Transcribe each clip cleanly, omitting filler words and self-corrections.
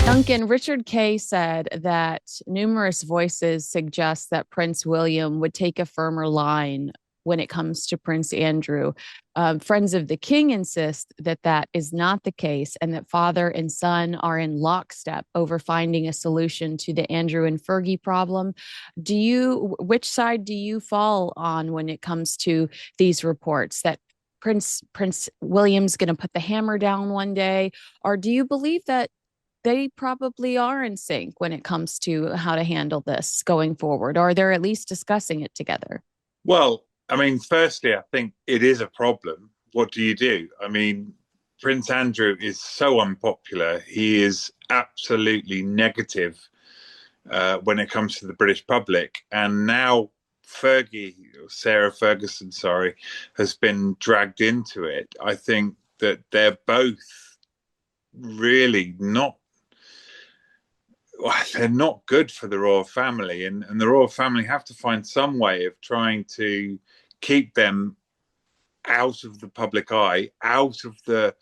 Duncan, Richard Kay said that numerous voices suggest that Prince William would take a firmer line when it comes to Prince Andrew. Friends of the King insist that that is not the case and that father and son are in lockstep over finding a solution to the Andrew and Fergie problem. Which side do you fall on when it comes to these reports that Prince William's going to put the hammer down one day, or do you believe that they probably are in sync when it comes to how to handle this going forward, or they're at least discussing it together? Well, I mean, firstly, I think it is a problem. What do you do? I mean, Prince Andrew is so unpopular. He is absolutely negative when it comes to the British public. And now Sarah Ferguson, sorry, has been dragged into it. I think that they're both really not they're not good for the royal family, and the royal family have to find some way of trying to keep them out of the public eye, out of the,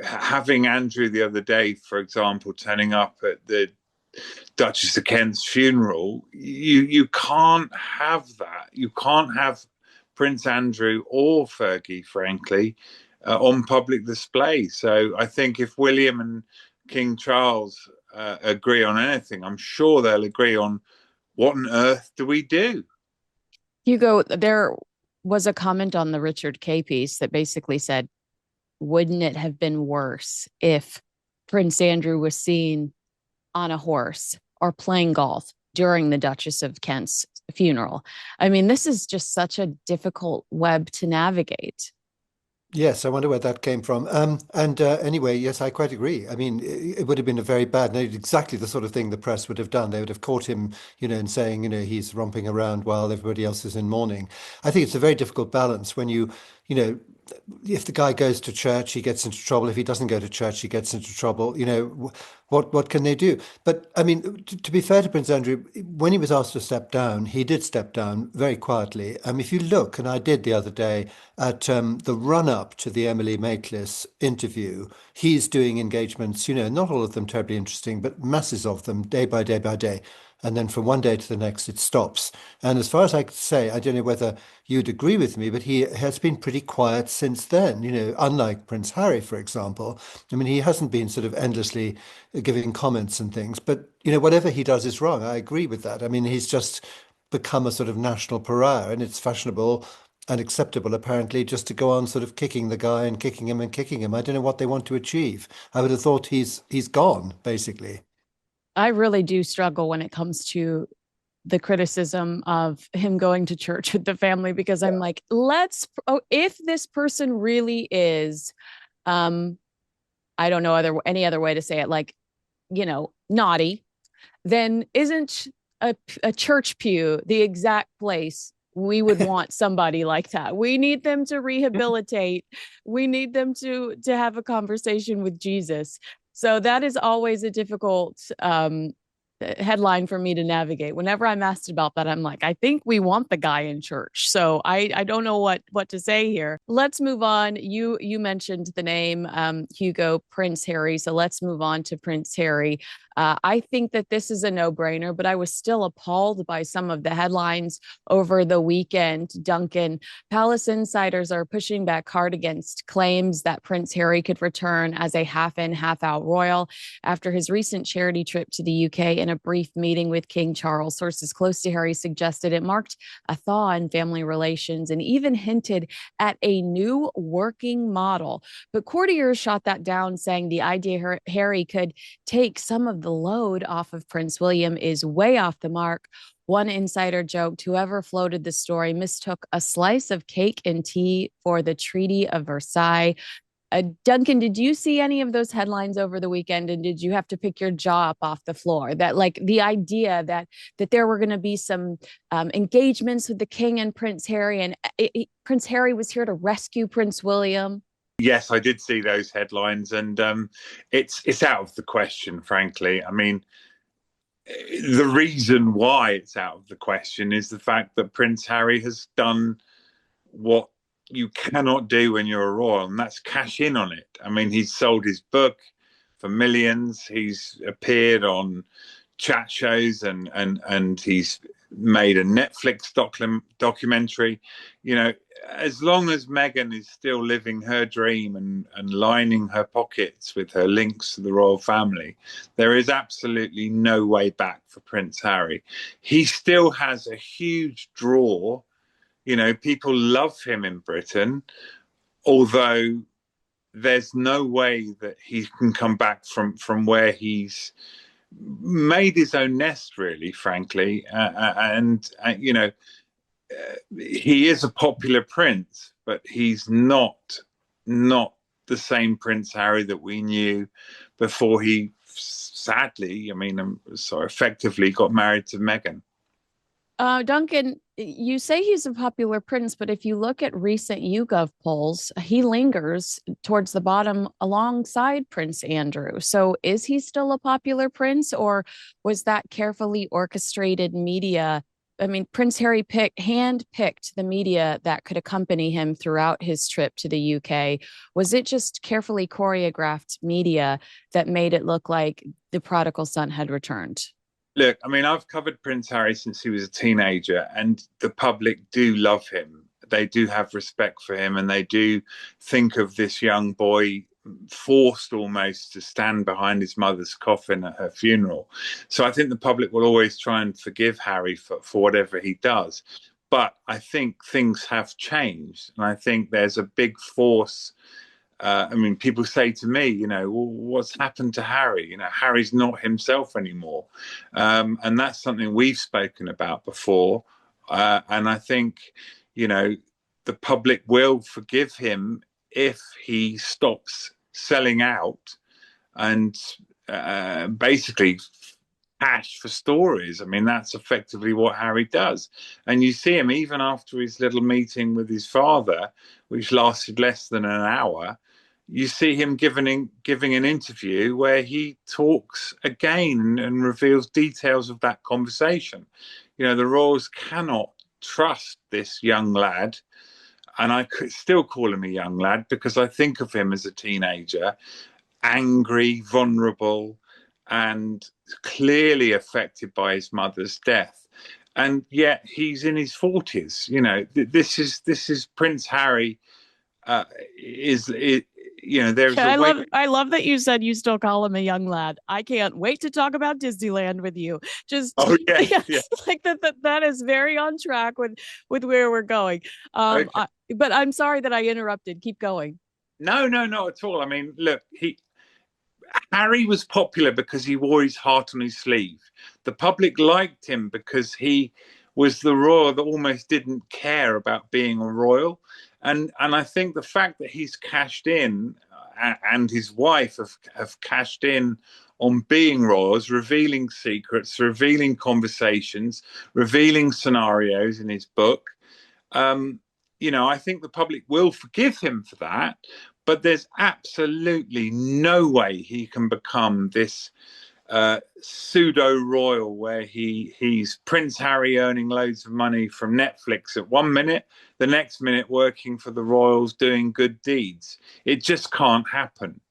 having Andrew the other day, for example, turning up at the Duchess of Kent's funeral. You can't have that. You can't have Prince Andrew or Fergie, frankly, on public display. So I think if William and King Charles agree on anything, I'm sure they'll agree on what on earth do we do? Hugo, there was a comment on the Richard Kay piece that basically said, wouldn't it have been worse if Prince Andrew was seen on a horse or playing golf during the Duchess of Kent's funeral? I mean, this is just such a difficult web to navigate. Yes, I wonder where that came from. And anyway, yes, I quite agree. I mean, it would have been a very bad, exactly the sort of thing the press would have done. They would have caught him, and saying, he's romping around while everybody else is in mourning. I think it's a very difficult balance when you know, if the guy goes to church, he gets into trouble. If he doesn't go to church, he gets into trouble. What can they do? But I mean, to be fair to Prince Andrew, when he was asked to step down, he did step down very quietly. If you look, and I did the other day at the run-up to the Emily Maitlis interview, he's doing engagements. Not all of them terribly interesting, but masses of them, day by day by day. And then from one day to the next, it stops. And as far as I could say, I don't know whether you'd agree with me, but he has been pretty quiet since then. Unlike Prince Harry, for example. I mean, he hasn't been sort of endlessly giving comments and things, but whatever he does is wrong. I agree with that. I mean, he's just become a sort of national pariah, and it's fashionable and acceptable, apparently, just to go on sort of kicking the guy and kicking him and kicking him. I don't know what they want to achieve. I would have thought he's gone, basically. I really do struggle when it comes to the criticism of him going to church with the family, because I'm like, if this person really is, um, I don't know any other way to say it, like, naughty, then isn't a church pew the exact place we would want somebody like that? We need them to rehabilitate. We need them to have a conversation with Jesus. So that is always a difficult headline for me to navigate. Whenever I'm asked about that, I'm like, I think we want the guy in church. So I don't know what to say here. Let's move on. You mentioned the name Hugo, Prince Harry. So let's move on to Prince Harry. I think that this is a no-brainer, but I was still appalled by some of the headlines over the weekend. Duncan, palace insiders are pushing back hard against claims that Prince Harry could return as a half-in, half-out royal after his recent charity trip to the UK. In a brief meeting with King Charles, sources close to Harry suggested it marked a thaw in family relations and even hinted at a new working model. But courtiers shot that down, saying the idea Harry could take some of the load off of Prince William is way off the mark. One insider joked whoever floated the story mistook a slice of cake and tea for the Treaty of Versailles. Duncan, did you see any of those headlines over the weekend, and did you have to pick your jaw up off the floor? That, like, the idea that there were going to be some engagements with the king and Prince Harry, and Prince Harry was here to rescue Prince William. Yes, I did see those headlines, and it's out of the question, frankly. I mean, the reason why it's out of the question is the fact that Prince Harry has done what you cannot do when you're a royal, and that's cash in on it. I mean, he's sold his book for millions. He's appeared on chat shows and he's made a Netflix documentary. You know, as long as Meghan is still living her dream and lining her pockets with her links to the royal family, there is absolutely no way back for Prince Harry. He still has a huge draw. You know, people love him in Britain, although there's no way that he can come back from where he's made his own nest, really, frankly. You know, he is a popular prince, but he's not the same Prince Harry that we knew before he sadly, I mean, so effectively got married to Meghan. Duncan, you say he's a popular prince, but if you look at recent YouGov polls, he lingers towards the bottom alongside Prince Andrew. So is he still a popular prince, or was that carefully orchestrated media? I mean, Prince Harry handpicked the media that could accompany him throughout his trip to the UK. Was it just carefully choreographed media that made it look like the prodigal son had returned? Look, I mean, I've covered Prince Harry since he was a teenager, and the public do love him. They do have respect for him, and they do think of this young boy forced almost to stand behind his mother's coffin at her funeral. So I think the public will always try and forgive Harry for whatever he does. But I think things have changed, and I think there's a big force. I mean, people say to me, you know, well, what's happened to Harry? You know, Harry's not himself anymore. And that's something we've spoken about before. And I think, you know, the public will forgive him if he stops selling out and basically cash for stories. I mean, that's effectively what Harry does. And you see him even after his little meeting with his father, which lasted less than an hour. You see him giving an interview where he talks again and reveals details of that conversation. You know, the royals cannot trust this young lad, and I could still call him a young lad because I think of him as a teenager, angry, vulnerable, and clearly affected by his mother's death. And yet he's in his 40s. You know, this is Prince Harry. Is it? You know, there's Yeah, a way. I love that you said you still call him a young lad. I can't wait to talk about Disneyland with you. Just Oh yes, yeah, yeah. like that is very on track with where we're going. Okay. But I'm sorry that I interrupted. Keep going. No, no, not at all. I mean, look, Harry was popular because he wore his heart on his sleeve. The public liked him because he was the royal that almost didn't care about being a royal. And I think the fact that he's cashed in and his wife have cashed in on being royals, revealing secrets, revealing conversations, revealing scenarios in his book. Um, you know, I think the public will forgive him for that, but there's absolutely no way he can become this pseudo royal where he's Prince Harry earning loads of money from Netflix at one minute, the next minute working for the royals doing good deeds. It just can't happen.